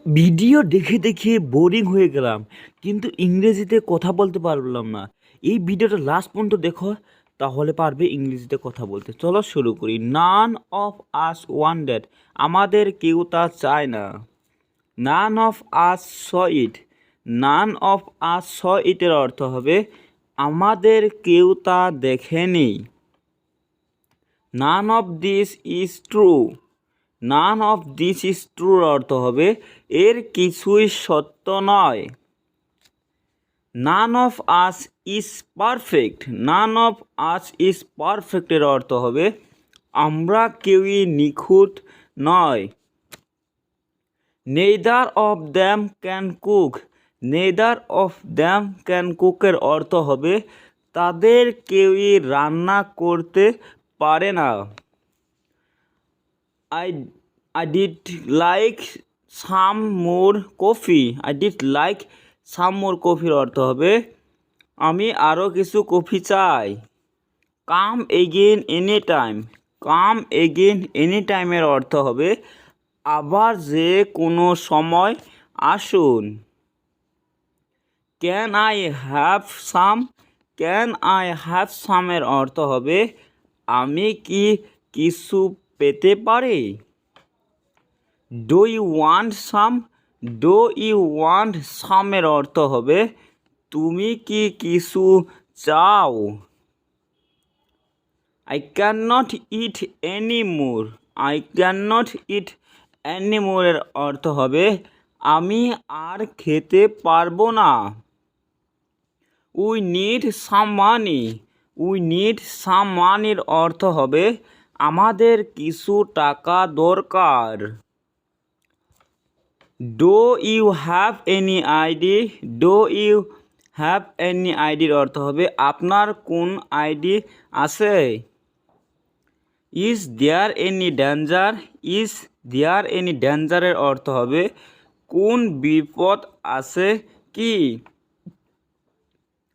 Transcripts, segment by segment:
Video দেখে দেখে boring হয়ে গেলাম, কিন্তু ইংরেজিতে কথা বলতে পারলাম না। এই ভিডিওটা লাস্ট পর্যন্ত দেখো, তাহলে পারবে ইংরেজিতে কথা বলতে। চলো শুরু করি। নান অফ আস ওয়ান্টেড, আমাদের কেউ তা চায় না। নান of us saw it, naan of আস স ইটের অর্থ হবে আমাদের কেউ তা দেখেনি। None of this is true, none of this is ট্রুর অর্থ হবে এর কিছুই সত্য নয়। None of us is perfect, none of us is পারফেক্টের অর্থ হবে আমরা কেউই নিখুঁত নয়। Neither of them can cook, neither of them can কুকের অর্থ হবে তাদের কেউই রান্না করতে পারে না। I did like some more coffee, I did like some more coffee অর্থ হবে আমি আরও কিছু কফি চাই। Come again any time, come again any টাইমের অর্থ হবে আবার যে কোনো সময় আসুন। Can I have some, can I have সামের অর্থ হবে আমি কি কিছু পেতে পারি। Do you want some, do you want সামের অর্থ হবে তুমি কি কিছু চাও। I can not eat any more, I can not eat any মোরের অর্থ হবে আমি আর খেতে পারবো না। We need some money, we need some মানির অর্থ হবে আমাদের কিছু টাকা দরকার। Do you have any ID, do you have any আইডির অর্থ হবে আপনার কোন আইডি আছে। Is there any danger, is there any ডেঞ্জারের অর্থ হবে কোন বিপদ আছে কি।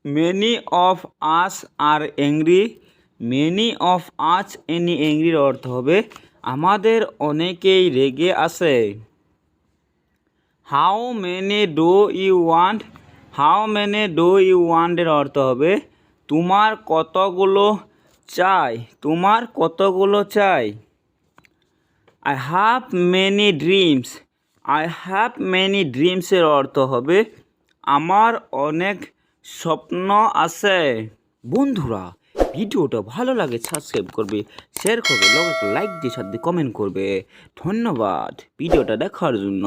Many of us are angry, many of us any অ্যাংরির অর্থ হবে আমাদের অনেকেই রেগে আছে। How many do you want, how many do you ওয়ান্টের অর্থ হবে তোমার কতগুলো চাই, তোমার কতগুলো চাই। I have many dreams, I have many ড্রিমসের অর্থ হবে আমার অনেক স্বপ্ন আছে। বন্ধুরা, ভিডিওটা ভালো লাগে সাবস্ক্রাইব করবে, শেয়ার করবে, লাইক দিয়ে সাথে কমেন্ট করবে। ধন্যবাদ ভিডিওটা দেখার জন্য।